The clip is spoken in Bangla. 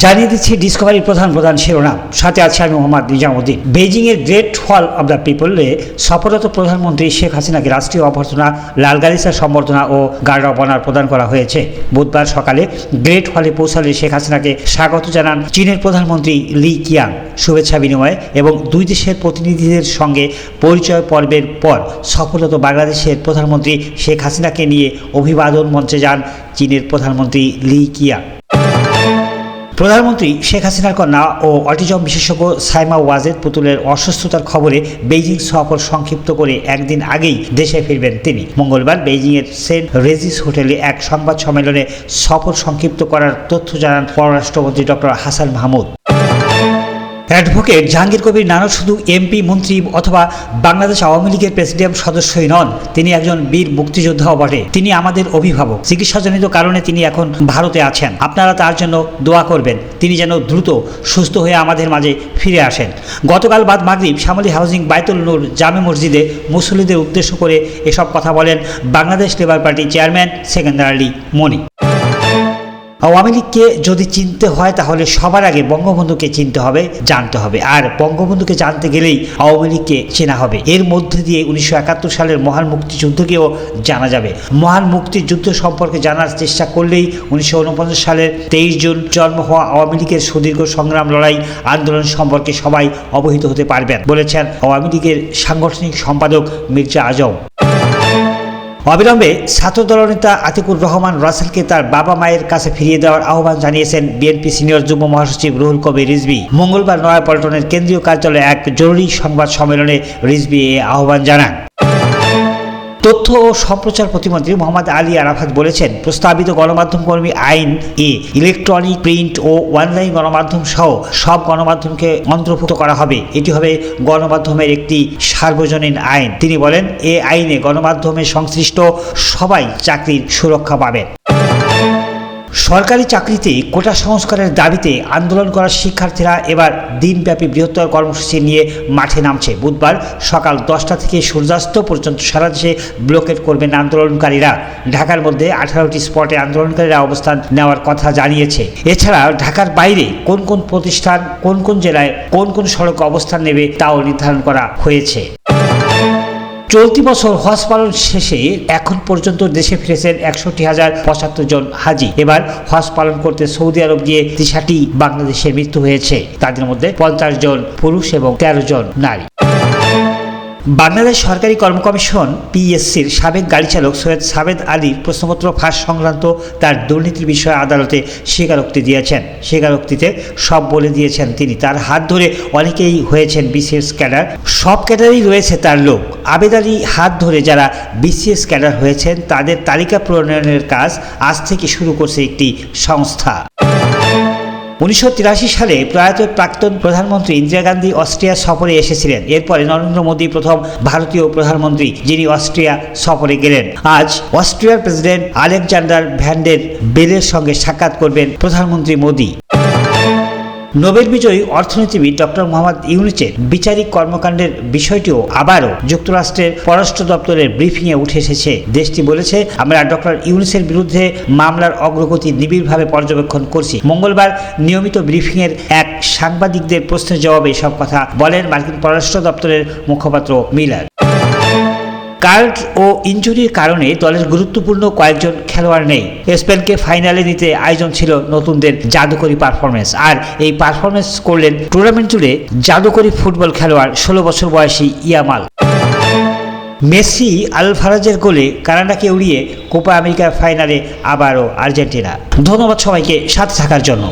জানিয়ে দিচ্ছি ডিসকভারির প্রধান শিরোনাম, সাথে আছে আমি মোহাম্মদ নিজামুদ্দিন। বেইজিংয়ের গ্রেট হল অব দ্য পিপলে সফররত প্রধানমন্ত্রী শেখ হাসিনাকে রাষ্ট্রীয় অভ্যর্থনা, লাল গালিচার সম্বর্ধনা ও গার্ড অব অনার প্রদান করা হয়েছে। বুধবার সকালে গ্রেট হলে পৌঁছালে শেখ হাসিনাকে স্বাগত জানান চীনের প্রধানমন্ত্রী লি কিয়াং। শুভেচ্ছা বিনিময় এবং দুই দেশের প্রতিনিধিদের সঙ্গে পরিচয় পর্বের পর সফররত বাংলাদেশের প্রধানমন্ত্রী শেখ হাসিনাকে নিয়ে অভিবাদন মঞ্চে যান চীনের প্রধানমন্ত্রী লি কিয়াং। প্রধানমন্ত্রী শেখ হাসিনার কন্যা ও অটিজম বিশেষজ্ঞ সাইমা ওয়াজেদ পুতুলের অসুস্থতার খবরে বেইজিং সফর সংক্ষিপ্ত করে একদিন আগেই দেশে ফিরবেন তিনি। মঙ্গলবার বেইজিংয়ের সেন্ট রেজিস হোটেলে এক সংবাদ সম্মেলনে সফর সংক্ষিপ্ত করার তথ্য জানান পররাষ্ট্রমন্ত্রী ডক্টর হাসান মাহমুদ। অ্যাডভোকেট জাহাঙ্গীর কবির নানক শুধু এমপি, মন্ত্রী অথবা বাংলাদেশ আওয়ামী লীগের প্রেসিডিয়াম সদস্যই নন, তিনি একজন বীর মুক্তিযোদ্ধাও বটে। তিনি আমাদের অভিভাবক। চিকিৎসাজনিত কারণে তিনি এখন ভারতে আছেন। আপনারা তার জন্য দোয়া করবেন, তিনি যেন দ্রুত সুস্থ হয়ে আমাদের মাঝে ফিরে আসেন। গতকাল বাদ মাগরিব শ্যামলী হাউজিং বাইতুল নূর জামে মসজিদে মুসল্লিদের উদ্দেশ্য করে এসব কথা বলেন Bangladesh labour party chairman Sekandar Ali Moni. Awami লীগকে যদি চিনতে হয় তাহলে সবার আগে বঙ্গবন্ধুকে চিনতে হবে, জানতে হবে। আর বঙ্গবন্ধুকে জানতে গেলেই আওয়ামী লীগকে চেনা হবে। এর মধ্যে দিয়ে 1971 সালের মহান মুক্তিযুদ্ধকেও জানা যাবে। মহান মুক্তিযুদ্ধ সম্পর্কে জানার চেষ্টা করলেই 1949 সালের 23 জুন জন্ম হওয়া আওয়ামী লীগের সুদীর্ঘ সংগ্রাম, লড়াই, আন্দোলন সম্পর্কে সবাই অবহিত হতে পারবেন বলেছেন আওয়ামী লীগের সাংগঠনিক সম্পাদক মির্জা আজম। অবিলম্বে ছাত্র দলনেতা আতিকুর রহমান রাসেলকে তার বাবা মায়ের কাছে ফিরিয়ে দেওয়ার আহ্বান জানিয়েছেন বিএনপি সিনিয়র যুগ্ম মহাসচিব রুহুল কবির রিজভী। মঙ্গলবার নয়াপল্টনের কেন্দ্রীয় কার্যালয়ে এক জরুরি সংবাদ সম্মেলনে রিজভী এ আহ্বান জানান। তথ্য ও সম্প্রচার প্রতিমন্ত্রী মোহাম্মদ আলী আরাফাত বলেছেন, প্রস্তাবিত গণমাধ্যম কর্মী আইন এ ইলেকট্রনিক, প্রিন্ট ও অনলাইন গণমাধ্যম সহ সব গণমাধ্যমকে অন্তর্ভুক্ত করা হবে। এটি হবে গণমাধ্যমের একটি সার্বজনীন আইন। তিনি বলেন, এ আইনে গণমাধ্যমে সংশ্লিষ্ট সবাই চাকরির সুরক্ষা পাবেন। সরকারি চাকরিতে কোটা সংস্কারের দাবিতে আন্দোলন করা শিক্ষার্থীরা এবার দিনব্যাপী বৃহত্তর কর্মসূচি নিয়ে মাঠে নামছে। বুধবার সকাল 10টা থেকে সূর্যাস্ত পর্যন্ত সারা দেশে ব্লকেট করবেন আন্দোলনকারীরা। ঢাকার মধ্যে 18টি স্পটে আন্দোলনকারীরা অবস্থান নেওয়ার কথা জানিয়েছে। এছাড়া ঢাকার বাইরে কোন কোন প্রতিষ্ঠান, কোন কোন জেলায় কোন কোন সড়কে অবস্থান নেবে তাও নির্ধারণ করা হয়েছে। চলতি বছর হজ পালন শেষে এখন পর্যন্ত দেশে ফিরেছেন 61,075 জন হাজি। এবার হজ পালন করতে সৌদি আরব গিয়ে 30টি বাংলাদেশের মৃত্যু হয়েছে। তাদের মধ্যে 50 জন পুরুষ এবং 13 জন নারী। বাংলাদেশ সরকারি কর্ম কমিশন পিএসসির সাবেক গাড়ি চালক সৈয়দ সাবেদ আলীর প্রশ্নপত্র ফাঁস সংক্রান্ত তার দুর্নীতির বিষয়ে আদালতে স্বীকারোক্তি দিয়েছেন। স্বীকারোক্তিতে সব বলে দিয়েছেন তিনি। তার হাত ধরে অনেকেই হয়েছেন বিসিএস ক্যাডার। সব ক্যাডারই রয়েছে তার লোক। আবেদ আলী হাত ধরে যারা বিসিএস ক্যাডার হয়েছেন তাদের তালিকা প্রণয়নের কাজ আজ থেকে শুরু করছে একটি সংস্থা। 1983 সালে প্রয়াত প্রাক্তন প্রধানমন্ত্রী ইন্দিরা গান্ধী অস্ট্রিয়া সফরে এসেছিলেন। এরপরে নরেন্দ্র মোদী প্রথম ভারতীয় প্রধানমন্ত্রী যিনি অস্ট্রিয়া সফরে গেলেন। আজ অস্ট্রিয়ার প্রেসিডেন্ট আলেকজান্ডার ভ্যান ডের বেলের সঙ্গে সাক্ষাৎ করবেন প্রধানমন্ত্রী মোদী। নোবেল বিজয়ী অর্থনীতিবিদ ডক্টর মোহাম্মদ ইউনূসের বিচারিক কর্মকাণ্ডের বিষয়টিও আবারও যুক্তরাষ্ট্রের পররাষ্ট্র দপ্তরের ব্রিফিংয়ে উঠে এসেছে। দেশটি বলেছে, আমরা ডক্টর ইউনূসের বিরুদ্ধে মামলার অগ্রগতি নিবিড়ভাবে পর্যবেক্ষণ করছি। মঙ্গলবার নিয়মিত ব্রিফিংয়ের এক সাংবাদিকদের প্রশ্নের জবাবে এসব কথা বলেন মার্কিন পররাষ্ট্র দপ্তরের মুখপাত্র মিলার। কার্ড ও ইনজুরির কারণে দলের গুরুত্বপূর্ণ কয়েকজন খেলোয়াড় নেই। স্পেনকে ফাইনালে নিতে আয়োজন ছিল নতুনদের জাদুকরী পারফরমেন্স। আর এই পারফরমেন্স করলেন টুর্নামেন্ট জুড়ে জাদুকরী ফুটবল খেলোয়াড় 16 বছর বয়সী ইয়ামাল। মেসি আলভারেজের গোলে কানাডাকে উড়িয়ে কোপা আমেরিকার ফাইনালে আবারও আর্জেন্টিনা। ধন্যবাদ সবাইকে সাথে থাকার জন্য।